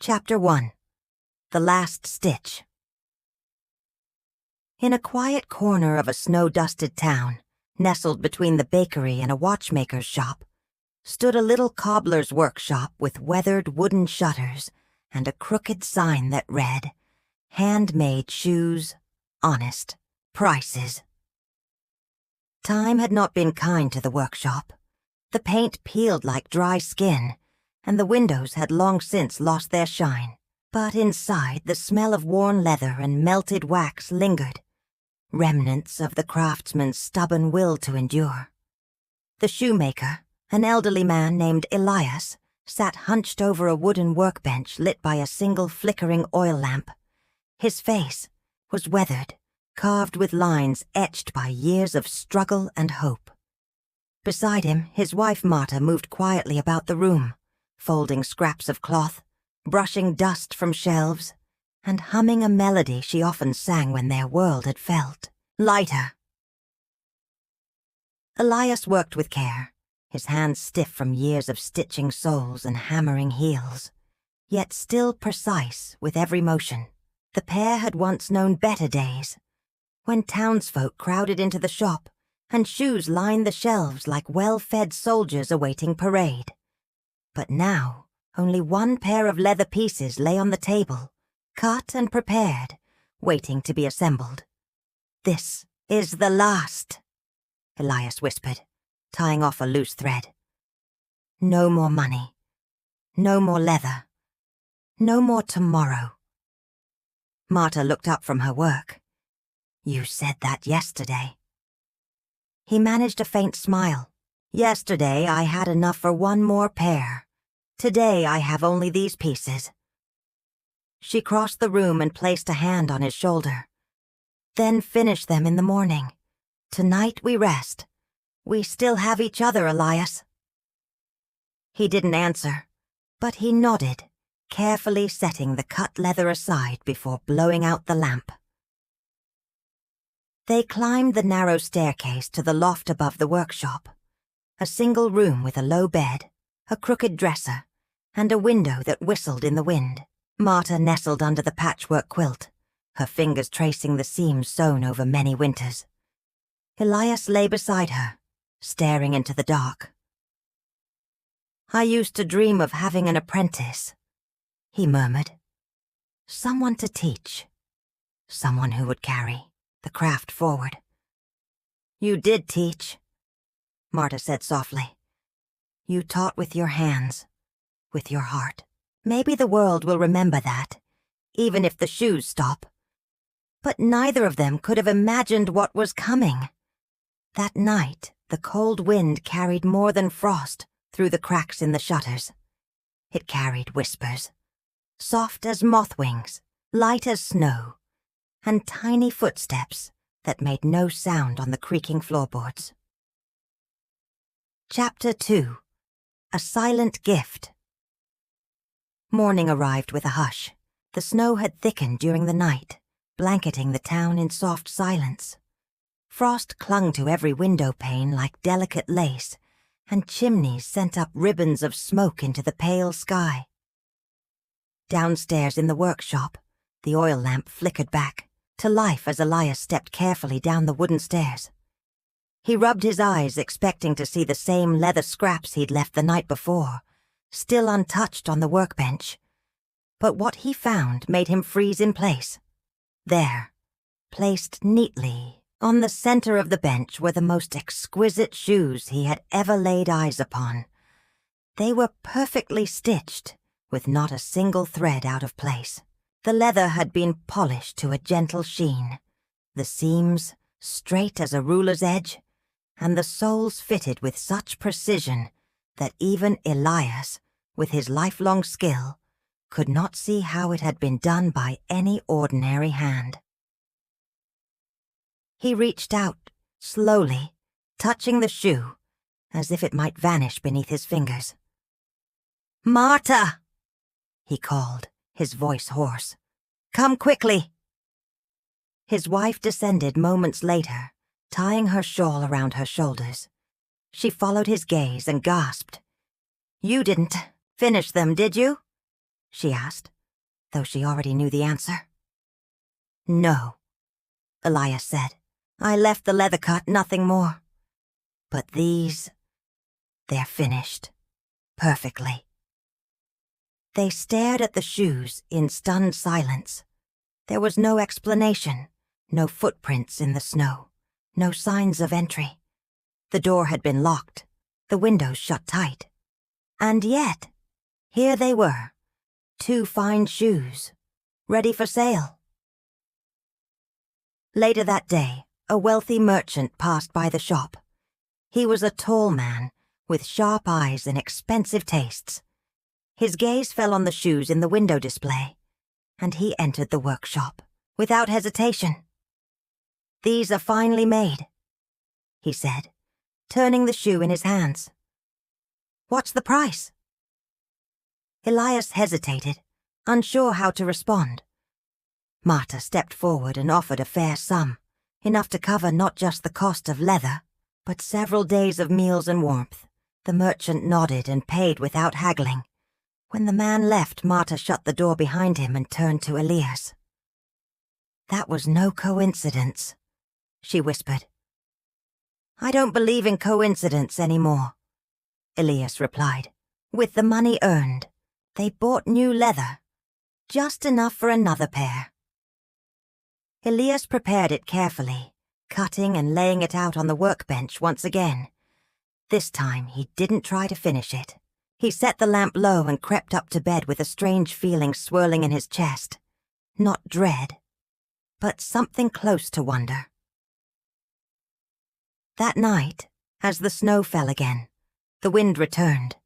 Chapter 1. The Last Stitch. In a quiet corner of a snow-dusted town, nestled between the bakery and a watchmaker's shop, stood a little cobbler's workshop with weathered wooden shutters and a crooked sign that read, "Handmade shoes, honest, prices." Time had not been kind to the workshop. The paint peeled like dry skin, and the windows had long since lost their shine. But inside, the smell of worn leather and melted wax lingered, remnants of the craftsman's stubborn will to endure. The shoemaker, an elderly man named Elias, sat hunched over a wooden workbench lit by a single flickering oil lamp. His face was weathered, carved with lines etched by years of struggle and hope. Beside him, his wife Marta moved quietly about the room, folding scraps of cloth, brushing dust from shelves, and humming a melody she often sang when their world had felt lighter. Elias worked with care, his hands stiff from years of stitching soles and hammering heels, yet still precise with every motion. The pair had once known better days, when townsfolk crowded into the shop and shoes lined the shelves like well-fed soldiers awaiting parade. But now, only one pair of leather pieces lay on the table, cut and prepared, waiting to be assembled. "This is the last," Elias whispered, tying off a loose thread. "No more money. No more leather. No more tomorrow." Marta looked up from her work. "You said that yesterday." He managed a faint smile. "Yesterday I had enough for one more pair. Today I have only these pieces." She crossed the room and placed a hand on his shoulder. "Then finish them in the morning. Tonight we rest. We still have each other, Elias." He didn't answer, but he nodded, carefully setting the cut leather aside before blowing out the lamp. They climbed the narrow staircase to the loft above the workshop, a single room with a low bed, a crooked dresser, and a window that whistled in the wind. Marta nestled under the patchwork quilt, her fingers tracing the seams sewn over many winters. Elias lay beside her, staring into the dark. "I used to dream of having an apprentice," he murmured. "Someone to teach, someone who would carry the craft forward." "You did teach," Marta said softly. "You taught with your hands, with your heart. Maybe the world will remember that, even if the shoes stop." But neither of them could have imagined what was coming. That night, the cold wind carried more than frost through the cracks in the shutters. It carried whispers, soft as moth wings, light as snow, and tiny footsteps that made no sound on the creaking floorboards. Chapter 2. A Silent Gift. Morning arrived with a hush. The snow had thickened during the night, blanketing the town in soft silence. Frost clung to every window pane like delicate lace, and chimneys sent up ribbons of smoke into the pale sky. Downstairs in the workshop, the oil lamp flickered back to life as Elias stepped carefully down the wooden stairs. He rubbed his eyes, expecting to see the same leather scraps he'd left the night before, still untouched on the workbench. But what he found made him freeze in place. There, placed neatly on the center of the bench, were the most exquisite shoes he had ever laid eyes upon. They were perfectly stitched, with not a single thread out of place. The leather had been polished to a gentle sheen, the seams straight as a ruler's edge, and the soles fitted with such precision that even Elias, with his lifelong skill, could not see how it had been done by any ordinary hand. He reached out, slowly, touching the shoe, as if it might vanish beneath his fingers. "Marta!" he called, his voice hoarse. "Come quickly!" His wife descended moments later, tying her shawl around her shoulders. She followed his gaze and gasped. "You didn't finish them, did you?" she asked. though she already knew the answer. "No," Elias said. "I left the leather cut, nothing more. But these, they're finished. Perfectly." They stared at the shoes in stunned silence. There was no explanation, no footprints in the snow, no signs of entry. The door had been locked, the windows shut tight. And yet, here they were, 2 fine shoes, ready for sale. Later that day, a wealthy merchant passed by the shop. He was a tall man, with sharp eyes and expensive tastes. His gaze fell on the shoes in the window display, and he entered the workshop, without hesitation. "These are finely made," he said, turning the shoe in his hands. "What's the price?" Elias hesitated, unsure how to respond. Marta stepped forward and offered a fair sum, enough to cover not just the cost of leather, but several days of meals and warmth. The merchant nodded and paid without haggling. When the man left, Marta shut the door behind him and turned to Elias. "That was no coincidence," she whispered. "I don't believe in coincidence anymore," Elias replied. "With the money earned, they bought new leather, just enough for another pair." Elias prepared it carefully, cutting and laying it out on the workbench once again. This time he didn't try to finish it. He set the lamp low and crept up to bed with a strange feeling swirling in his chest. Not dread, but something close to wonder. That night, as the snow fell again, the wind returned,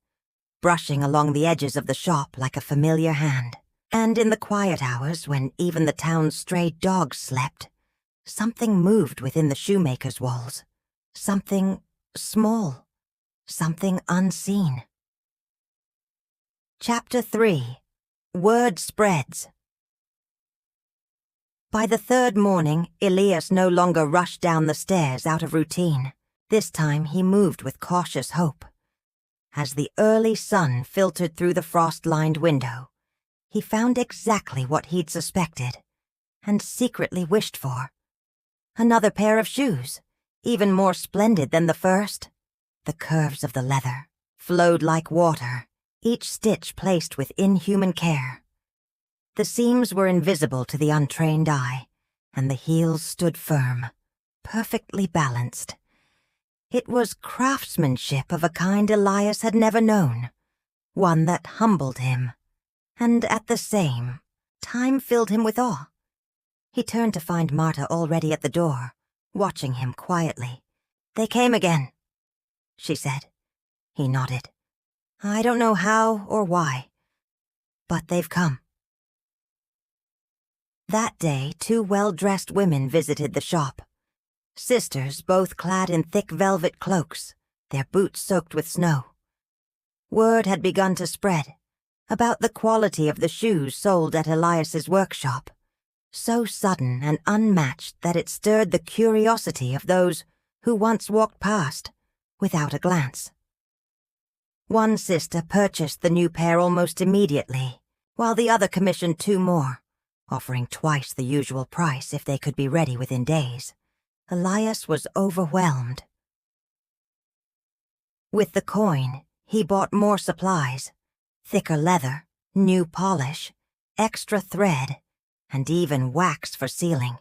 brushing along the edges of the shop like a familiar hand. And in the quiet hours, when even the town's stray dogs slept, something moved within the shoemaker's walls. Something small, something unseen. Chapter 3. Word Spreads. By the 3rd morning, Elias no longer rushed down the stairs out of routine. This time he moved with cautious hope. As the early sun filtered through the frost-lined window, he found exactly what he'd suspected, and secretly wished for. Another pair of shoes, even more splendid than the first. The curves of the leather flowed like water, each stitch placed with inhuman care. The seams were invisible to the untrained eye, and the heels stood firm, perfectly balanced. It was craftsmanship of a kind Elias had never known, one that humbled him, and at the same time filled him with awe. He turned to find Marta already at the door, watching him quietly. "They came again," she said. He nodded. "I don't know how or why, but they've come." That day, 2 well-dressed women visited the shop. Sisters, both clad in thick velvet cloaks, their boots soaked with snow. Word had begun to spread about the quality of the shoes sold at Elias's workshop, so sudden and unmatched that it stirred the curiosity of those who once walked past without a glance. One sister purchased the new pair almost immediately, while the other commissioned 2 more, offering twice the usual price if they could be ready within days. Elias was overwhelmed. With the coin, he bought more supplies. Thicker leather, new polish, extra thread, and even wax for sealing.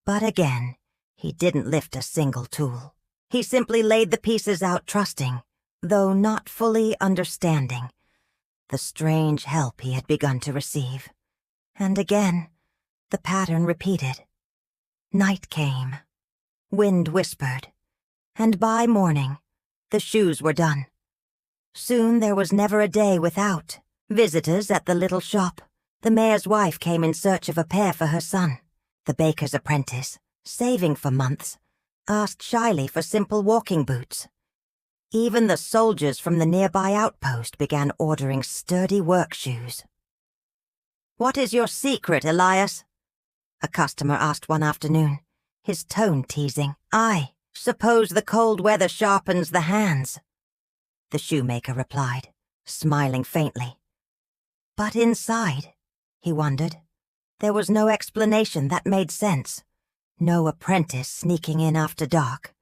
But again, he didn't lift a single tool. He simply laid the pieces out trusting, though not fully understanding, the strange help he had begun to receive. And again, the pattern repeated. Night came. Wind whispered. And by morning, the shoes were done. Soon there was never a day without visitors at the little shop. The mayor's wife came in search of a pair for her son. The baker's apprentice, saving for months, asked shyly for simple walking boots. Even the soldiers from the nearby outpost began ordering sturdy work shoes. "What is your secret, Elias?" a customer asked one afternoon, his tone teasing. "I suppose the cold weather sharpens the hands," the shoemaker replied, smiling faintly. But inside, he wondered. There was no explanation that made sense. No apprentice sneaking in after dark.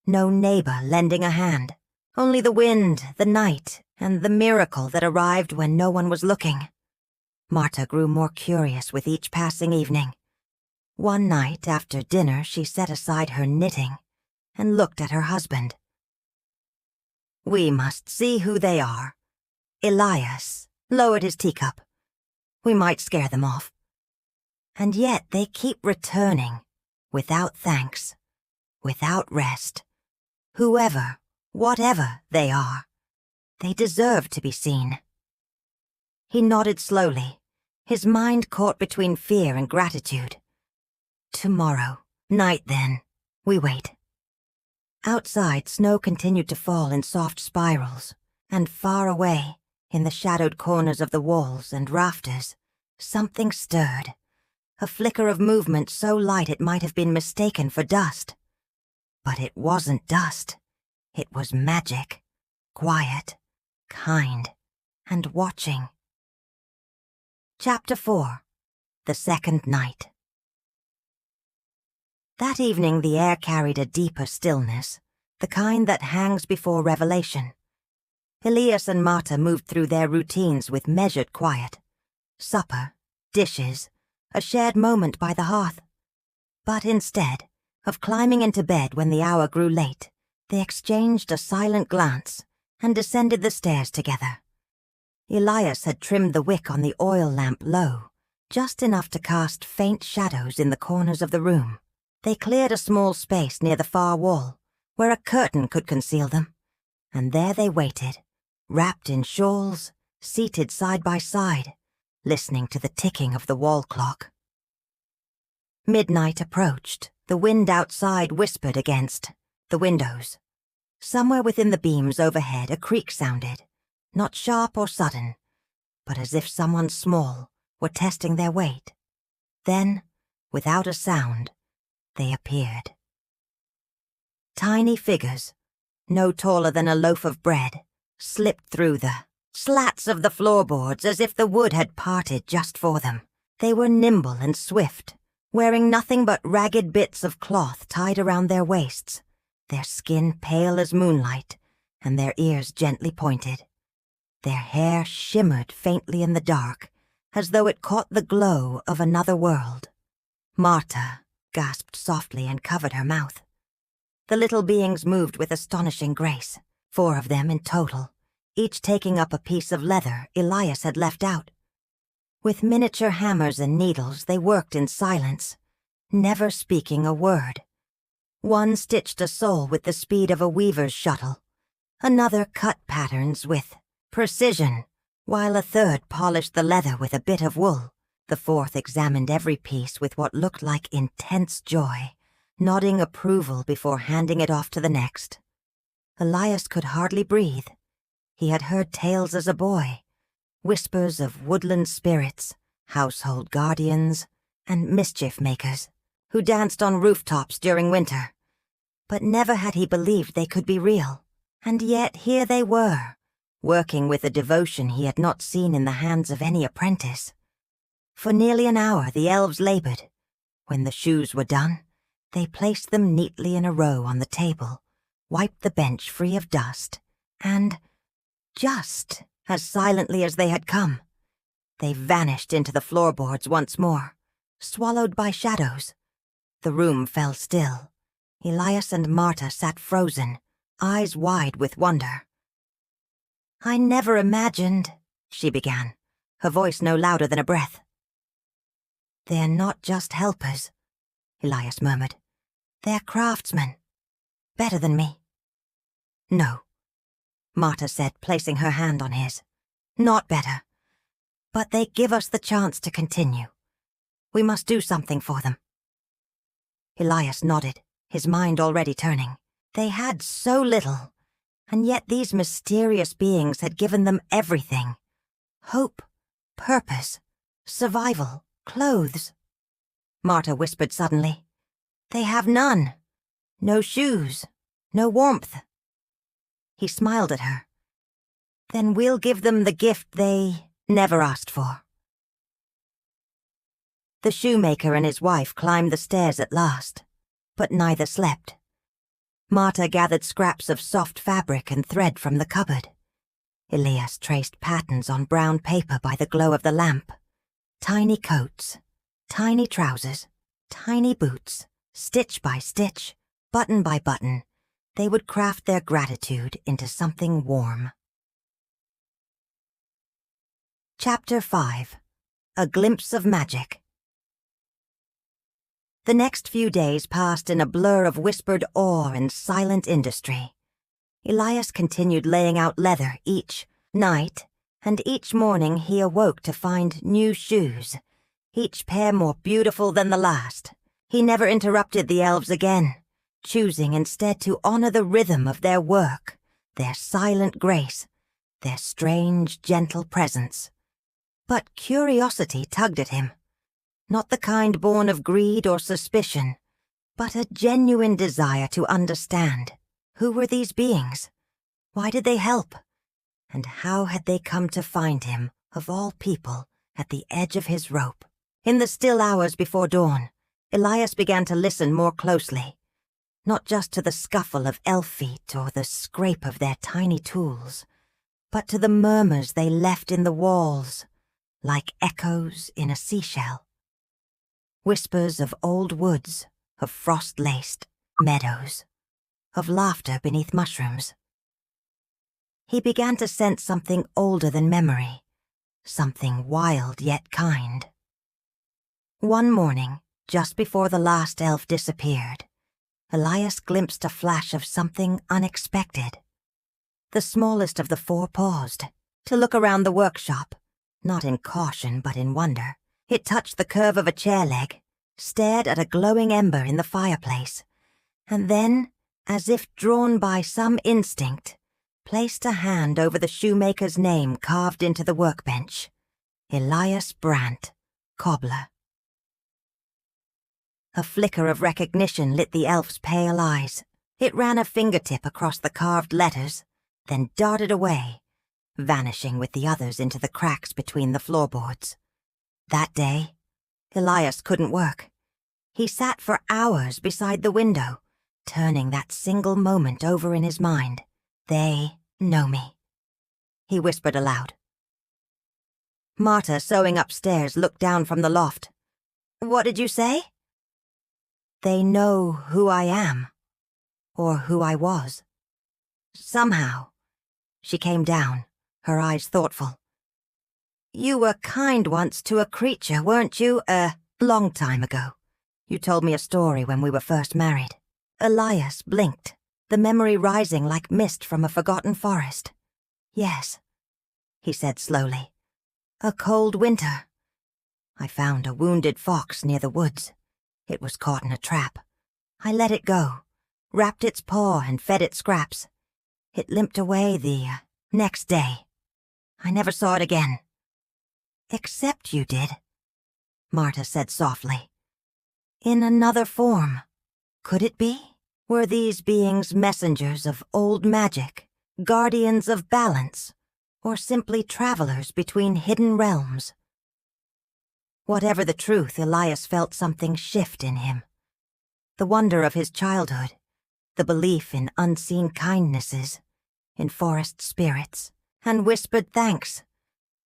No neighbor lending a hand. Only the wind, the night, and the miracle that arrived when no one was looking. Marta grew more curious with each passing evening. One night after dinner she set aside her knitting and looked at her husband. "We must see who they are." Elias lowered his teacup. "We might scare them off. And yet they keep returning, without thanks, without rest. Whoever, whatever they are, they deserve to be seen." He nodded slowly, his mind caught between fear and gratitude. "Tomorrow, night then, we wait." Outside, snow continued to fall in soft spirals, and far away, in the shadowed corners of the walls and rafters, something stirred, a flicker of movement so light it might have been mistaken for dust. But it wasn't dust. It was magic, quiet, kind, and watching. Chapter 4. The Second Night. That evening the air carried a deeper stillness, the kind that hangs before revelation. Elias and Marta moved through their routines with measured quiet. Supper, dishes, a shared moment by the hearth. But instead of climbing into bed when the hour grew late, they exchanged a silent glance and descended the stairs together. Elias had trimmed the wick on the oil lamp low, just enough to cast faint shadows in the corners of the room. They cleared a small space near the far wall, where a curtain could conceal them, and there they waited, wrapped in shawls, seated side by side, listening to the ticking of the wall clock. Midnight approached. The wind outside whispered against the windows. Somewhere within the beams overhead a creak sounded, not sharp or sudden, but as if someone small were testing their weight. Then, without a sound, they appeared. Tiny figures, no taller than a loaf of bread, slipped through the slats of the floorboards as if the wood had parted just for them. They were nimble and swift, wearing nothing but ragged bits of cloth tied around their waists, their skin pale as moonlight, and their ears gently pointed. Their hair shimmered faintly in the dark, as though it caught the glow of another world. Marta gasped softly and covered her mouth. The little beings moved with astonishing grace, 4 of them in total, each taking up a piece of leather Elias had left out. With miniature hammers and needles they worked in silence, never speaking a word. One stitched a sole with the speed of a weaver's shuttle, another cut patterns with precision, while a third polished the leather with a bit of wool. The 4th examined every piece with what looked like intense joy, nodding approval before handing it off to the next. Elias could hardly breathe. He had heard tales as a boy, whispers of woodland spirits, household guardians, and mischief makers, who danced on rooftops during winter. But never had he believed they could be real. And yet here they were, working with a devotion he had not seen in the hands of any apprentice. For nearly an hour the elves labored. When the shoes were done, they placed them neatly in a row on the table, wiped the bench free of dust, and, just as silently as they had come, they vanished into the floorboards once more, swallowed by shadows. The room fell still. Elias and Marta sat frozen, eyes wide with wonder. "I never imagined," she began, her voice no louder than a breath. "They're not just helpers," Elias murmured. "They're craftsmen. Better than me." "No," Marta said, placing her hand on his. "Not better. But they give us the chance to continue. We must do something for them." Elias nodded, his mind already turning. They had so little, and yet these mysterious beings had given them everything. Hope, purpose, survival, clothes. Marta whispered suddenly. "They have none. No shoes, no warmth." He smiled at her. "Then we'll give them the gift they never asked for." The shoemaker and his wife climbed the stairs at last, but neither slept. Marta gathered scraps of soft fabric and thread from the cupboard. Elias traced patterns on brown paper by the glow of the lamp. Tiny coats, tiny trousers, tiny boots, stitch by stitch, button by button, they would craft their gratitude into something warm. Chapter 5. A Glimpse of Magic. The next few days passed in a blur of whispered awe and silent industry. Elias continued laying out leather each night, and each morning he awoke to find new shoes, each pair more beautiful than the last. He never interrupted the elves again, choosing instead to honor the rhythm of their work, their silent grace, their strange, gentle presence. But curiosity tugged at him, not the kind born of greed or suspicion, but a genuine desire to understand. Who were these beings? Why did they help? And how had they come to find him, of all people, at the edge of his rope? In the still hours before dawn, Elias began to listen more closely, not just to the scuffle of elf feet or the scrape of their tiny tools, but to the murmurs they left in the walls, like echoes in a seashell. Whispers of old woods, of frost-laced meadows, of laughter beneath mushrooms. He began to sense something older than memory, something wild yet kind. One morning, just before the last elf disappeared, Elias glimpsed a flash of something unexpected. The smallest of the four paused, to look around the workshop, not in caution but in wonder. It touched the curve of a chair leg, stared at a glowing ember in the fireplace, and then, as if drawn by some instinct, placed a hand over the shoemaker's name carved into the workbench. Elias Brandt, cobbler. A flicker of recognition lit the elf's pale eyes. It ran a fingertip across the carved letters, then darted away, vanishing with the others into the cracks between the floorboards. That day, Elias couldn't work. He sat for hours beside the window, turning that single moment over in his mind. They know me, he whispered aloud. Marta, sewing upstairs, looked down from the loft. What did you say? They know who I am, or who I was. Somehow. She came down, her eyes thoughtful. You were kind once to a creature, weren't you? A long time ago. You told me a story when we were first married. Elias blinked, the memory rising like mist from a forgotten forest. Yes, he said slowly. A cold winter. I found a wounded fox near the woods. It was caught in a trap. I let it go, wrapped its paw and fed it scraps. It limped away the next day. I never saw it again. Except you did, Marta said softly. In another form. Could it be? Were these beings messengers of old magic, guardians of balance, or simply travelers between hidden realms? Whatever the truth, Elias felt something shift in him. The wonder of his childhood, the belief in unseen kindnesses, in forest spirits, and whispered thanks,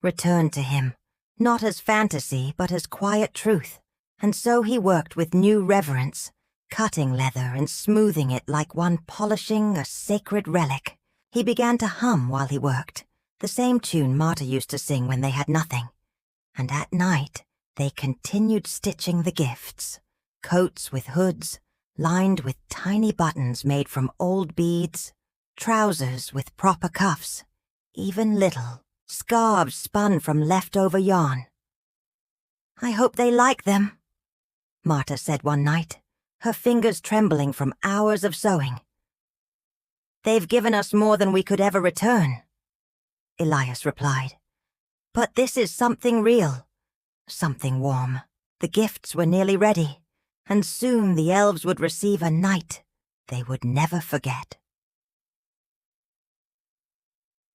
returned to him, not as fantasy but as quiet truth, and so he worked with new reverence, cutting leather and smoothing it like one polishing a sacred relic. He began to hum while he worked, the same tune Marta used to sing when they had nothing, and at night they continued stitching the gifts, coats with hoods, lined with tiny buttons made from old beads, trousers with proper cuffs, even little scarves spun from leftover yarn. I hope they like them, Marta said one night, her fingers trembling from hours of sewing. They've given us more than we could ever return, Elias replied. But this is something real, something warm. The gifts were nearly ready, and soon the elves would receive a night they would never forget.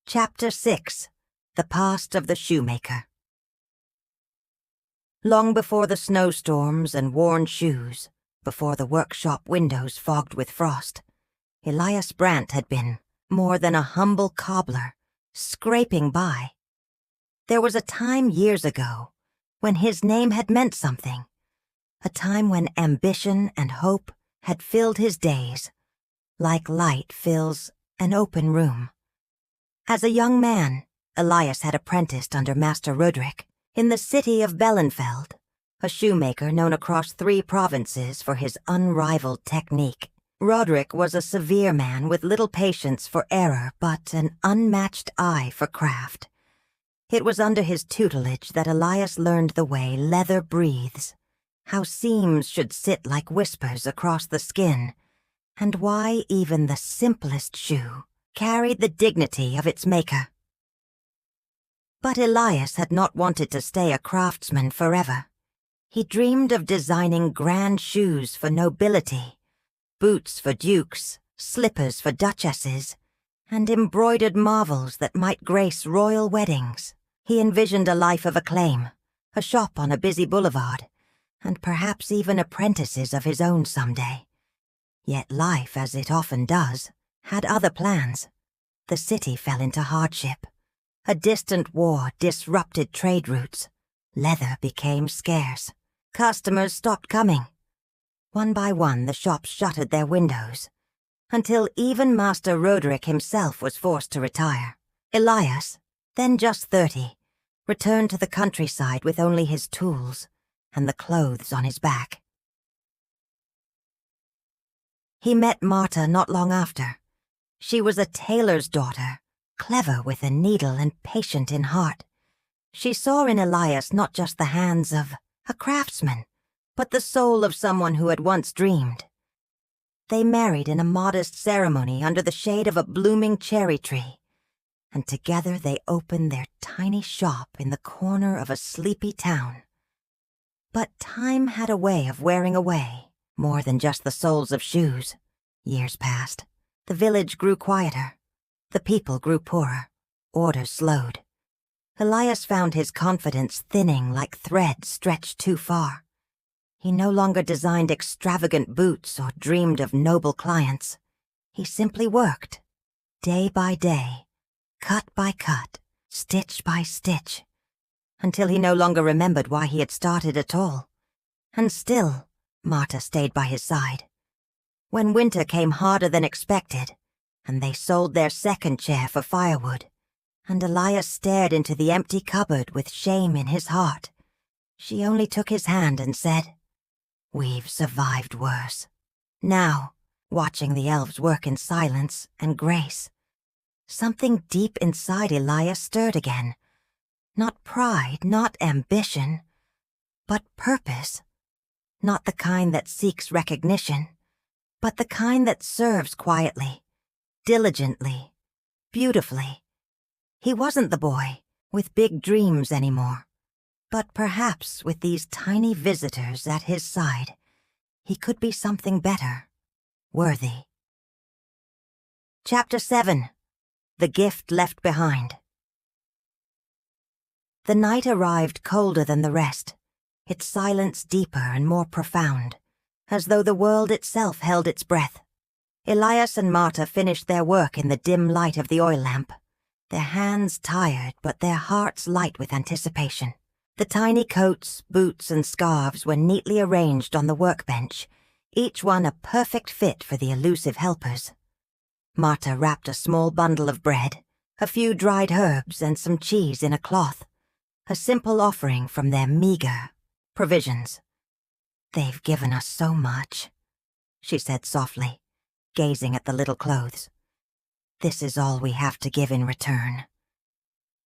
Chapter 6. The Past of the Shoemaker. Long before the snowstorms and worn shoes, before the workshop windows fogged with frost, Elias Brandt had been more than a humble cobbler, scraping by. There was a time years ago when his name had meant something, a time when ambition and hope had filled his days, like light fills an open room. As a young man, Elias had apprenticed under Master Roderick in the city of Bellenfeld, a shoemaker known across 3 provinces for his unrivaled technique. Roderick was a severe man with little patience for error but an unmatched eye for craft. It was under his tutelage that Elias learned the way leather breathes, how seams should sit like whispers across the skin, and why even the simplest shoe carried the dignity of its maker. But Elias had not wanted to stay a craftsman forever. He dreamed of designing grand shoes for nobility, boots for dukes, slippers for duchesses, and embroidered marvels that might grace royal weddings. He envisioned a life of acclaim, a shop on a busy boulevard, and perhaps even apprentices of his own someday. Yet life, as it often does, had other plans. The city fell into hardship. A distant war disrupted trade routes. Leather became scarce. Customers stopped coming. One by one, the shops shuttered their windows, until even Master Roderick himself was forced to retire. Elias, then just 30, returned to the countryside with only his tools and the clothes on his back. He met Marta not long after. She was a tailor's daughter, clever with a needle and patient in heart. She saw in Elias not just the hands of a craftsman, but the soul of someone who had once dreamed. They married in a modest ceremony under the shade of a blooming cherry tree, and together they opened their tiny shop in the corner of a sleepy town. But time had a way of wearing away more than just the soles of shoes. Years passed. The village grew quieter. The people grew poorer. Orders slowed. Elias found his confidence thinning like thread stretched too far. He no longer designed extravagant boots or dreamed of noble clients. He simply worked, day by day, cut by cut, stitch by stitch, until he no longer remembered why he had started at all. And still, Marta stayed by his side. When winter came harder than expected, and they sold their second chair for firewood, and Elias stared into the empty cupboard with shame in his heart, she only took his hand and said, "We've survived worse." Now, watching the elves work in silence and grace, something deep inside Elias stirred again. Not pride, not ambition, but purpose. Not the kind that seeks recognition, but the kind that serves quietly, diligently, beautifully. He wasn't the boy with big dreams anymore, but perhaps with these tiny visitors at his side, he could be something better, worthy. Chapter 7. The Gift Left Behind. The night arrived colder than the rest, its silence deeper and more profound, as though the world itself held its breath. Elias and Marta finished their work in the dim light of the oil lamp, their hands tired but their hearts light with anticipation. The tiny coats, boots, and scarves were neatly arranged on the workbench, each one a perfect fit for the elusive helpers. Marta wrapped a small bundle of bread, a few dried herbs, and some cheese in a cloth, a simple offering from their meager provisions. "They've given us so much," she said softly, gazing at the little clothes. "This is all we have to give in return."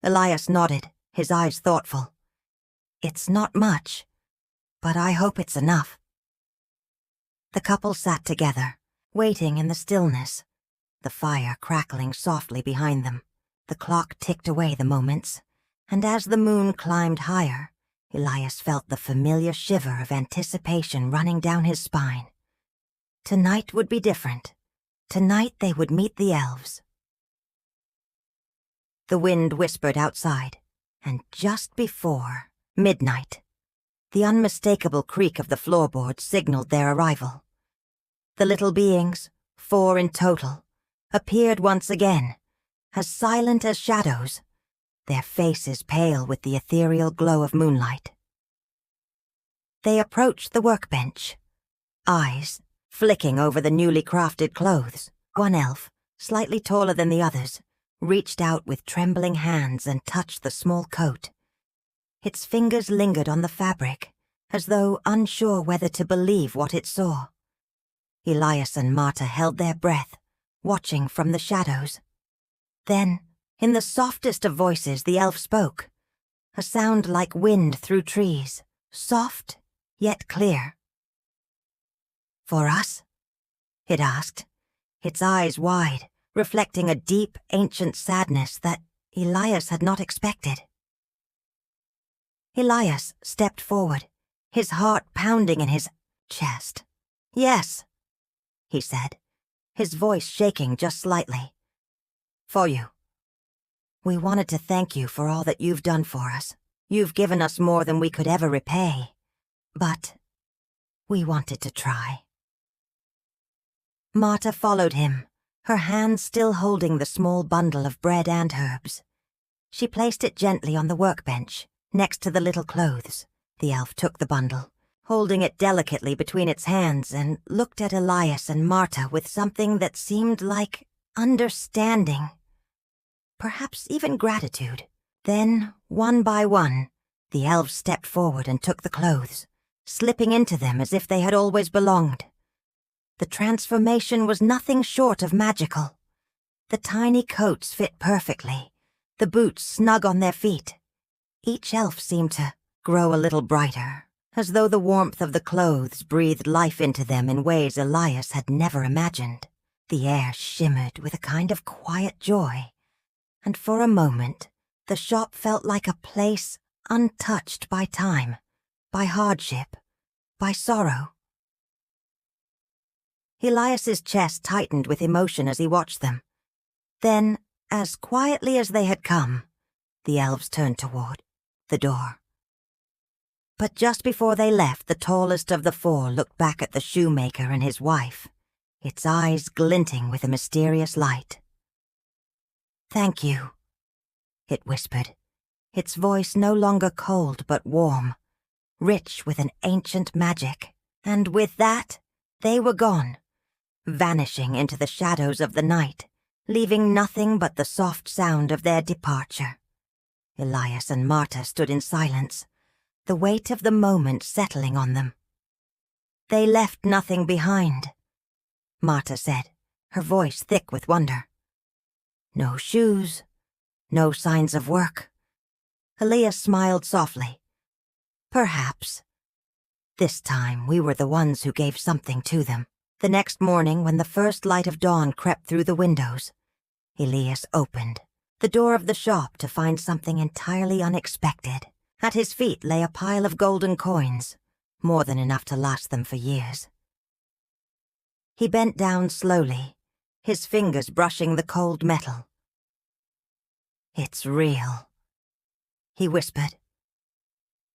Elias nodded, his eyes thoughtful. "It's not much, but I hope it's enough." The couple sat together, waiting in the stillness, the fire crackling softly behind them. The clock ticked away the moments, and as the moon climbed higher, Elias felt the familiar shiver of anticipation running down his spine. Tonight would be different. Tonight they would meet the elves. The wind whispered outside, and just before midnight, The unmistakable creak of the floorboards signaled their arrival. The little beings, 4 in total, appeared once again, as silent as shadows, their faces pale with the ethereal glow of moonlight. They approached the workbench, eyes flicking over the newly crafted clothes. One elf, slightly taller than the others, reached out with trembling hands and touched the small coat. Its fingers lingered on the fabric, as though unsure whether to believe what it saw. Elias and Marta held their breath, watching from the shadows. Then, in the softest of voices, the elf spoke, a sound like wind through trees, soft yet clear. "For us?" it asked, its eyes wide, reflecting a deep, ancient sadness that Elias had not expected. Elias stepped forward, his heart pounding in his chest. "Yes," he said, his voice shaking just slightly. "For you. We wanted to thank you for all that you've done for us. You've given us more than we could ever repay. But we wanted to try." Marta followed him, her hand still holding the small bundle of bread and herbs. She placed it gently on the workbench, next to the little clothes. The elf took the bundle, holding it delicately between its hands, and looked at Elias and Marta with something that seemed like understanding, perhaps even gratitude. Then, one by one, the elves stepped forward and took the clothes, slipping into them as if they had always belonged. The transformation was nothing short of magical. The tiny coats fit perfectly, the boots snug on their feet. Each elf seemed to grow a little brighter, as though the warmth of the clothes breathed life into them in ways Elias had never imagined. The air shimmered with a kind of quiet joy, and for a moment the shop felt like a place untouched by time, by hardship, by sorrow. Elias's chest tightened with emotion as he watched them. Then, as quietly as they had come, the elves turned toward the door. But just before they left, the tallest of the 4 looked back at the shoemaker and his wife, its eyes glinting with a mysterious light. "Thank you," it whispered, its voice no longer cold but warm, rich with an ancient magic. And with that, they were gone, vanishing into the shadows of the night, leaving nothing but the soft sound of their departure. Elias and Marta stood in silence, the weight of the moment settling on them. "They left nothing behind," Marta said, her voice thick with wonder. "No shoes, no signs of work." Elias smiled softly. "Perhaps. This time we were the ones who gave something to them." The next morning, when the first light of dawn crept through the windows, Elias opened the door of the shop to find something entirely unexpected. At his feet lay a pile of golden coins, more than enough to last them for years. He bent down slowly, his fingers brushing the cold metal. "It's real," he whispered.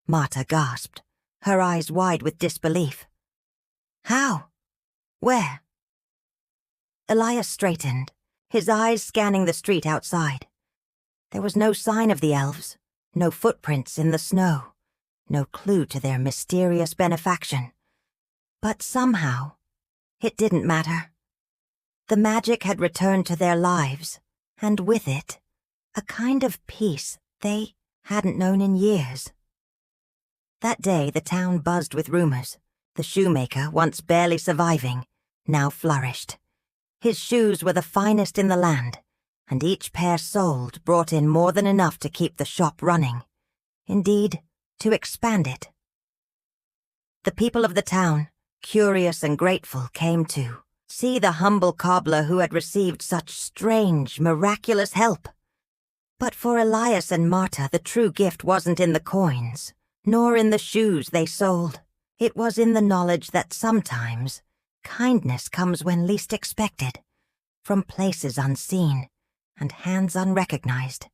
Marta gasped, her eyes wide with disbelief. "How? Where?" Elias straightened, his eyes scanning the street outside. There was no sign of the elves, no footprints in the snow, no clue to their mysterious benefaction. But somehow, it didn't matter. The magic had returned to their lives, and with it, a kind of peace they hadn't known in years. That day the town buzzed with rumors. The shoemaker, once barely surviving, now flourished. His shoes were the finest in the land, and each pair sold brought in more than enough to keep the shop running. Indeed, to expand it. The people of the town, curious and grateful, came to see the humble cobbler who had received such strange, miraculous help. But for Elias and Marta, the true gift wasn't in the coins, nor in the shoes they sold. It was in the knowledge that sometimes kindness comes when least expected, from places unseen and hands unrecognized.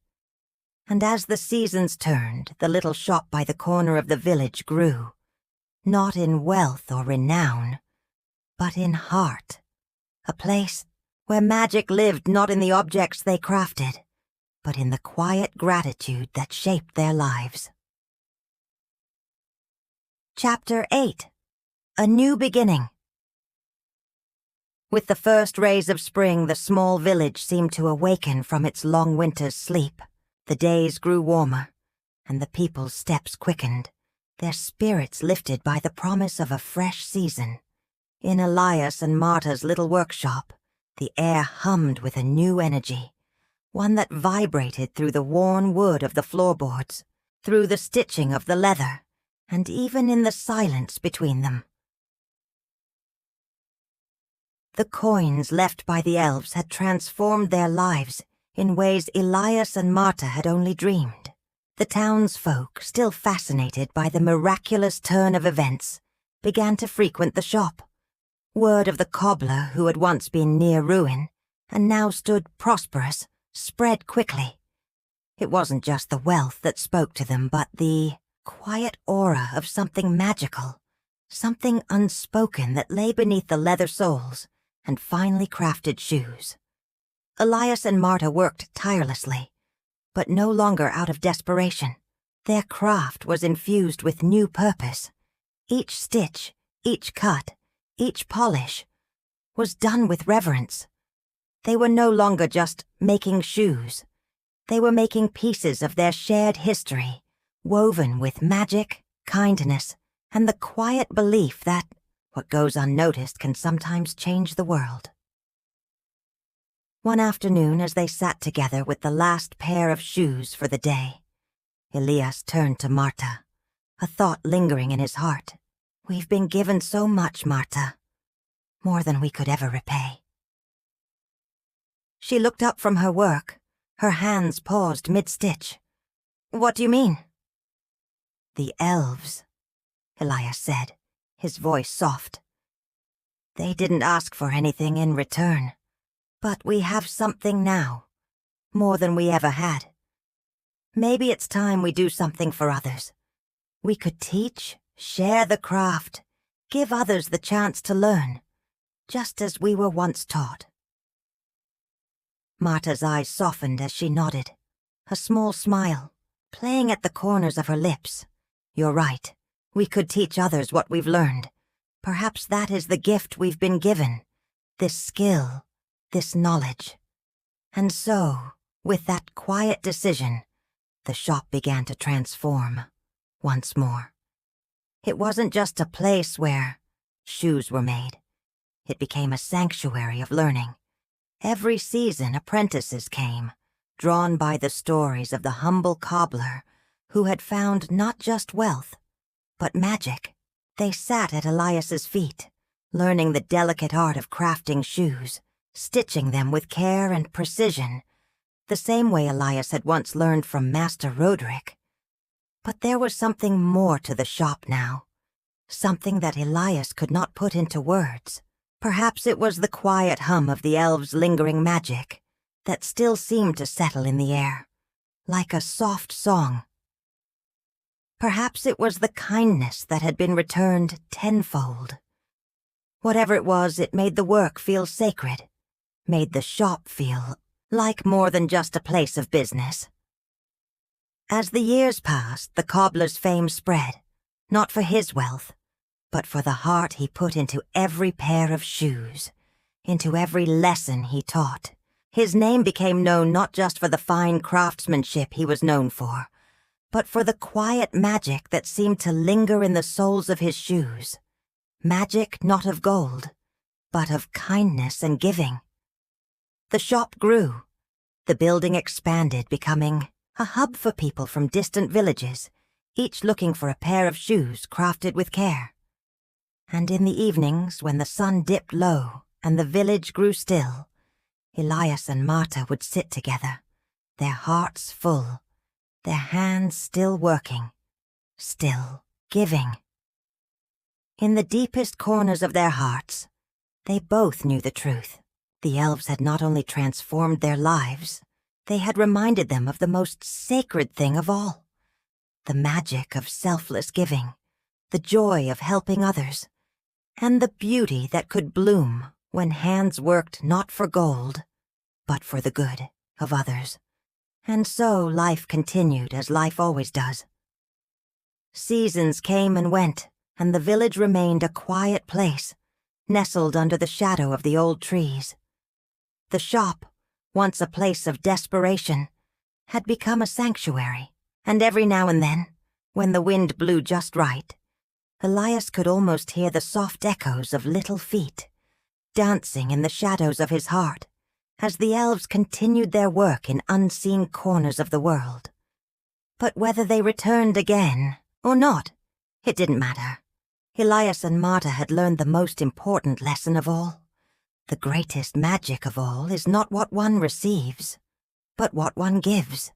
And as the seasons turned, the little shop by the corner of the village grew, not in wealth or renown, but in heart, a place where magic lived not in the objects they crafted, but in the quiet gratitude that shaped their lives. Chapter 8. A New Beginning. With the first rays of spring, the small village seemed to awaken from its long winter's sleep. The days grew warmer, and the people's steps quickened, their spirits lifted by the promise of a fresh season. In Elias and Marta's little workshop, the air hummed with a new energy, one that vibrated through the worn wood of the floorboards, through the stitching of the leather, and even in the silence between them. The coins left by the elves had transformed their lives in ways Elias and Marta had only dreamed. The townsfolk, still fascinated by the miraculous turn of events, began to frequent the shop. Word of the cobbler, who had once been near ruin, and now stood prosperous, spread quickly. It wasn't just the wealth that spoke to them, but the quiet aura of something magical, something unspoken that lay beneath the leather soles and finely crafted shoes. Elias and Marta worked tirelessly, but no longer out of desperation. Their craft was infused with new purpose. Each stitch, each cut, each polish was done with reverence. They were no longer just making shoes. They were making pieces of their shared history, woven with magic, kindness, and the quiet belief that what goes unnoticed can sometimes change the world. One afternoon, as they sat together with the last pair of shoes for the day, Elias turned to Marta, a thought lingering in his heart. "We've been given so much, Marta, more than we could ever repay." She looked up from her work, her hands paused mid-stitch. "What do you mean?" "The elves," Elias said, his voice soft. "They didn't ask for anything in return. But we have something now, more than we ever had. Maybe it's time we do something for others. We could teach, share the craft, give others the chance to learn, just as we were once taught." Marta's eyes softened as she nodded, a small smile playing at the corners of her lips. "You're right. We could teach others what we've learned. Perhaps that is the gift we've been given, this skill, this knowledge." And so, with that quiet decision, the shop began to transform once more. It wasn't just a place where shoes were made. It became a sanctuary of learning. Every season apprentices came, drawn by the stories of the humble cobbler who had found not just wealth, but magic. They sat at Elias's feet, learning the delicate art of crafting shoes, stitching them with care and precision, the same way Elias had once learned from Master Roderick. But there was something more to the shop now, something that Elias could not put into words. Perhaps it was the quiet hum of the elves' lingering magic that still seemed to settle in the air, like a soft song. Perhaps it was the kindness that had been returned tenfold. Whatever it was, it made the work feel sacred, made the shop feel like more than just a place of business. As the years passed, the cobbler's fame spread, not for his wealth, but for the heart he put into every pair of shoes, into every lesson he taught. His name became known not just for the fine craftsmanship he was known for, but for the quiet magic that seemed to linger in the soles of his shoes. Magic not of gold, but of kindness and giving. The shop grew. The building expanded, becoming a hub for people from distant villages, each looking for a pair of shoes crafted with care. And in the evenings, when the sun dipped low and the village grew still, Elias and Marta would sit together, their hearts full, their hands still working, still giving. In the deepest corners of their hearts, they both knew the truth. The elves had not only transformed their lives, they had reminded them of the most sacred thing of all, the magic of selfless giving, the joy of helping others, and the beauty that could bloom when hands worked not for gold, but for the good of others. And so life continued as life always does. Seasons came and went, and the village remained a quiet place, nestled under the shadow of the old trees. The shop, once a place of desperation, had become a sanctuary, and every now and then, when the wind blew just right, Elias could almost hear the soft echoes of little feet, dancing in the shadows of his heart, as the elves continued their work in unseen corners of the world. But whether they returned again or not, it didn't matter. Elias and Marta had learned the most important lesson of all. The greatest magic of all is not what one receives, but what one gives.